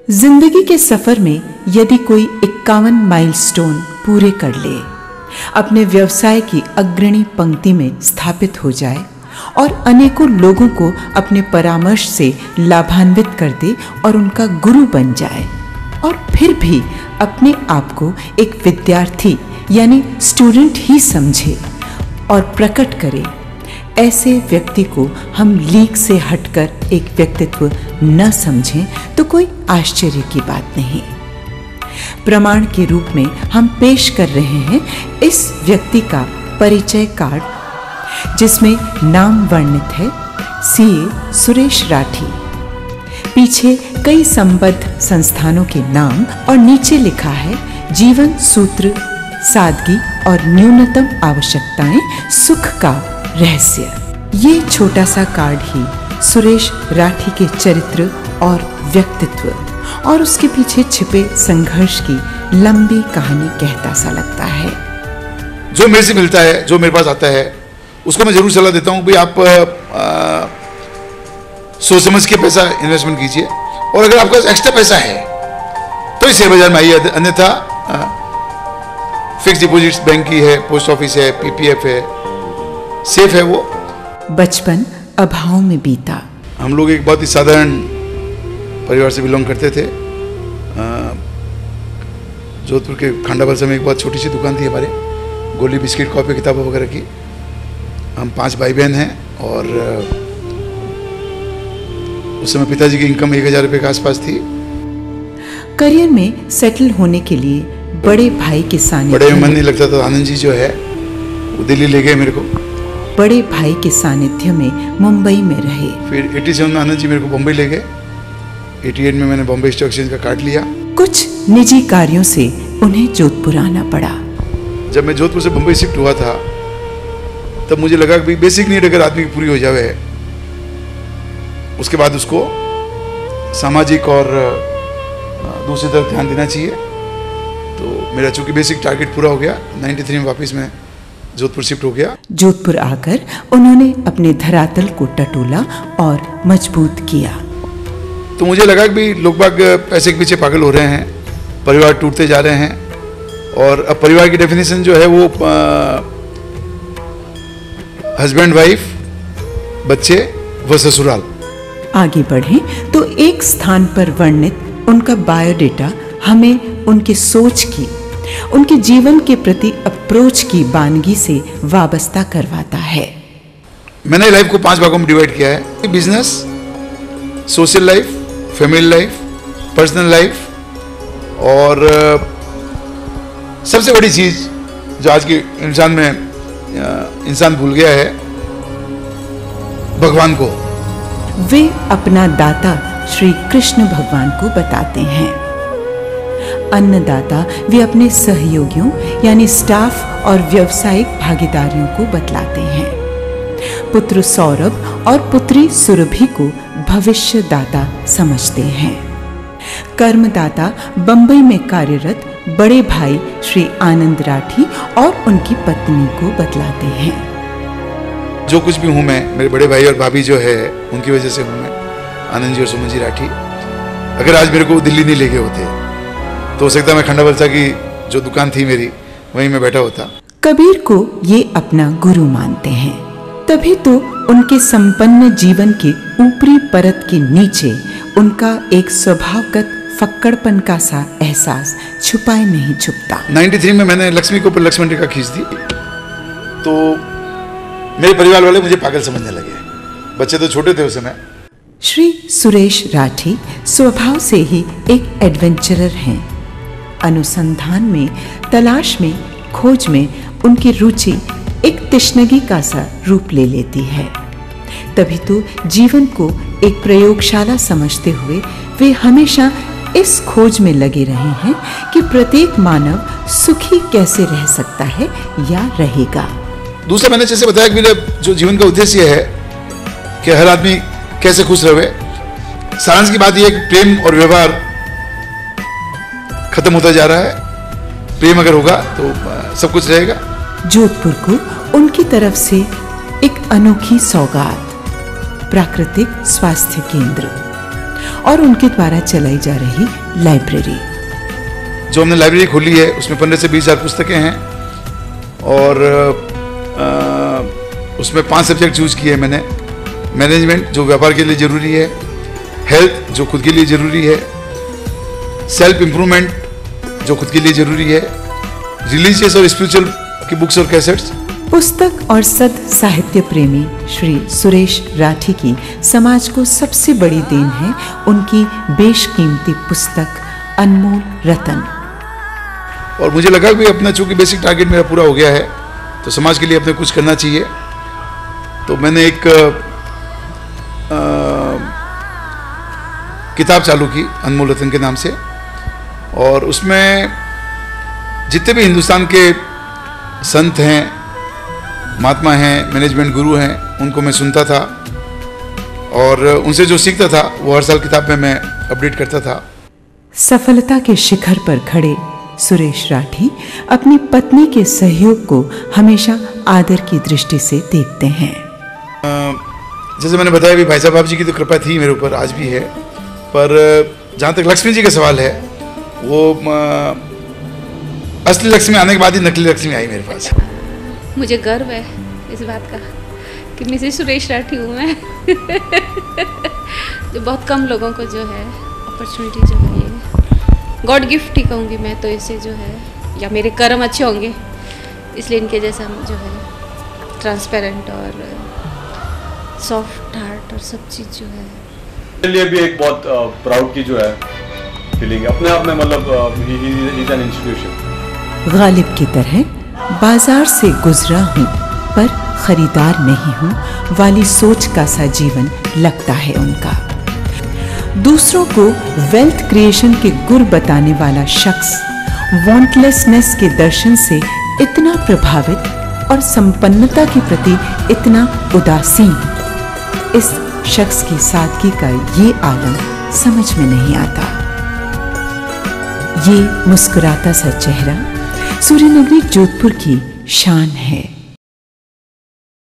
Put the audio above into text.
जिंदगी के सफर में यदि कोई 51 माइलस्टोन पूरे कर ले, अपने व्यवसाय की अग्रणी पंक्ति में स्थापित हो जाए और अनेकों लोगों को अपने परामर्श से लाभान्वित कर दे और उनका गुरु बन जाए, और फिर भी अपने आप को एक विद्यार्थी यानी स्टूडेंट ही समझे और प्रकट करे, ऐसे व्यक्ति को हम लीक से हटकर एक व्यक्तित्व न समझें तो कोई आश्चर्य की बात नहीं। प्रमाण के रूप में हम पेश कर रहे हैं इस व्यक्ति का परिचय कार्ड, जिसमें नाम वर्णित है सीए सुरेश राठी, पीछे कई संबद्ध संस्थानों के नाम और नीचे लिखा है जीवन सूत्र, सादगी और न्यूनतम आवश्यकताएं, सुख का रहस्य। ये छोटा सा कार्ड ही सुरेश राठी के चरित्र और व्यक्तित्व और उसके पीछे छिपे संघर्ष की लंबी कहानी कहता सा लगता है। जो मेरे से मिलता है, जो मेरे पास आता है, उसको मैं जरूर सलाह देता हूँ भाई आप सोच समझ के पैसा इन्वेस्टमेंट कीजिए, और अगर आपके पास एक्स्ट्रा पैसा है तो शेयर बाजार में आइए, अन्यथा फिक्स डिपॉजिट्स बैंक की है, पोस्ट ऑफिस है, पीपीएफ है, सेफ है वो। बचपन अभाव में बीता। हम लोग एक बहुत ही साधारण परिवार से बिलोंग करते थे। जोधपुर के खांडाबलसा में एक बहुत छोटी सी दुकान थी हमारे, गोली बिस्किट कॉपी किताबों वगैरह की। हम 5 भाई बहन हैं और उस समय पिताजी की इनकम 1000 रुपये के आसपास थी। करियर में सेटल होने के लिए बड़े भाई के सानिध्य, बड़े में मन नहीं लगता तो आनंद जी जो है वो दिल्ली ले गए मेरे को। बड़े भाई के सानिध्य में मुंबई में रहे। फिर 87 में आनंद जी मेरे को बम्बई ले गए। 88 में मैंने बॉम्बे स्टॉक एक्सचेंज का कार्ड लिया। कुछ निजी कार्यों से उन्हें जोधपुर आना पड़ा। जब मैं जोधपुर से बम्बई शिफ्ट हुआ था तब मुझे लगा कि बेसिक नीड अगर आदमी की पूरी हो जाए, उसके बाद उसको सामाजिक और दूसरी तरफ ध्यान देना चाहिए। तो मेरा चूंकि बेसिक टारगेट पूरा हो गया, 93 में वापस मैं जोधपुर शिफ्ट हो गया। जोधपुर आकर उन्होंने अपने धरातल को टटोला और मजबूत किया। तो मुझे लगा कि लोग बाग पैसे के पीछे पागल हो रहे हैं, परिवार टूटते जा रहे हैं, और अब परिवार की डेफिनेशन जो है वो हस्बैंड वाइफ, बच्चे व ससुराल। आगे बढ़े तो एक स्थान पर वर्णित उनका बायोडेटा हमें उनके सोच की, उनके जीवन के प्रति अप्रोच की बानगी से वाबस्ता करवाता है। मैंने लाइफ को 5 भागों में डिवाइड किया है: business, social life, family life, personal life, और सबसे बड़ी चीज जो आज के इंसान भूल गया है, भगवान को। वे अपना दाता श्री कृष्ण भगवान को बताते हैं। अन्नदाता वे अपने सहयोगियों यानी स्टाफ और व्यावसायिक भागीदारियों को बतलाते हैं। पुत्र सौरभ और पुत्री सुरभि को भविष्यदाता समझते हैं। कर्मदाता बंबई में कार्यरत बड़े भाई श्री आनंद राठी और उनकी पत्नी को बतलाते हैं। जो कुछ भी हूं मैं, मेरे बड़े भाई और भाभी जो है उनकी वजह से हूं मैं, आनंद जी और सुमन जी राठी। अगर आज मेरे को दिल्ली नहीं ले गए होते तो हो सकता मैं खंडाबलसा की जो दुकान थी मेरी, वहीं मैं बैठा होता। कबीर को ये अपना गुरु मानते हैं, तभी तो उनके संपन्न जीवन के ऊपरी परत के नीचे उनका एक स्वभावगत फक्कड़पन का सा एहसास छुपाए नहीं छुपता। 93 में मैंने लक्ष्मी के ऊपर लक्ष्मण रेखा खींच दी तो मेरे परिवार वाले मुझे पागल समझने लगे। बच्चे तो छोटे थे उस समय। श्री सुरेश राठी स्वभाव से ही एक एडवेंचरर हैं। अनुसंधान में, तलाश में, खोज में उनकी रुचि एक तिश्नगी का सा रूप ले लेती है। तभी तो जीवन को एक प्रयोगशाला समझते हुए वे हमेशा इस खोज में लगे रहे हैं कि प्रत्येक मानव सुखी कैसे रह सकता है या रहेगा। दूसरा, मैंने जैसे बताया कि मेरा जो जीवन का उद्देश्य है कि हर आदमी कैसे खुश रहे। सारांश की बात यह है कि प्रेम और व्यवहार खत्म होता जा रहा है। प्रेम अगर होगा तो सब कुछ रहेगा। जोधपुर को उनकी तरफ से एक अनोखी सौगात, प्राकृतिक स्वास्थ्य केंद्र। और उनके द्वारा चलाई जा रही लाइब्रेरी। जो हमने लाइब्रेरी खोली है उसमें 15 से 20 हज़ार पुस्तकें हैं और उसमें 5 सब्जेक्ट चूज किए हैं मैंने। मैनेजमेंट जो व्यापार के लिए ज़रूरी है, हेल्थ जो खुद के लिए ज़रूरी है, सेल्फ इम्प्रूवमेंट जो खुद के लिए ज़रूरी है, रिलीजियस और स्पिरिचुअल की बुक्स और कैसेट्स। पुस्तक और सद साहित्य प्रेमी श्री सुरेश राठी की समाज को सबसे बड़ी देन है उनकी बेशकीमती पुस्तक अनमोल रतन। और मुझे लगा कि अपना चूंकि बेसिक टारगेट मेरा पूरा हो गया है तो समाज के लिए अपने कुछ करना चाहिए। तो मैंने एक किताब चालू की अनमोल रतन के नाम से, और उसमें जितने भी हिंदुस्तान के संत हैं, महात्मा हैं, मैनेजमेंट गुरु हैं, उनको मैं सुनता था और उनसे जो सीखता था वो हर साल किताब में मैं अपडेट करता था। सफलता के शिखर पर खड़े सुरेश राठी अपनी पत्नी के सहयोग को हमेशा आदर की दृष्टि से देखते हैं। जैसे मैंने बताया भी भाई साहब आप जी की तो कृपा थी मेरे ऊपर, आज भी है, पर जहाँ तक लक्ष्मी जी का सवाल है वो असली लक्ष्मी आने के बाद ही नकली लक्ष्मी आई मेरे पास। मुझे गर्व है इस बात का कि मिसेस सुरेश राठी हूँ मैं जो बहुत कम लोगों को जो है अपॉर्चुनिटी जो है ये गॉड गिफ्ट ही कहूँगी मैं तो इसे जो है, या मेरे कर्म अच्छे होंगे इसलिए इनके जैसा जो है ट्रांसपेरेंट और सॉफ्ट हार्ट और सब चीज़ जो है मेरे लिए भी एक बहुत प्राउड की जो है फीलिंग है अपने आप में, मतलब he is an institution. Ghalib की तरह बाजार से गुजरा हूँ पर खरीदार नहीं हूँ वाली सोच का सा जीवन लगता है उनका। दूसरों को वेल्थ क्रिएशन के गुर बताने वाला शख्स वांटलेसनेस के दर्शन से इतना प्रभावित और संपन्नता के प्रति इतना उदासीन, इस शख्स की सादगी का ये आलम समझ में नहीं आता। ये मुस्कुराता सा चेहरा सूर्यनगरी जोधपुर की शान है।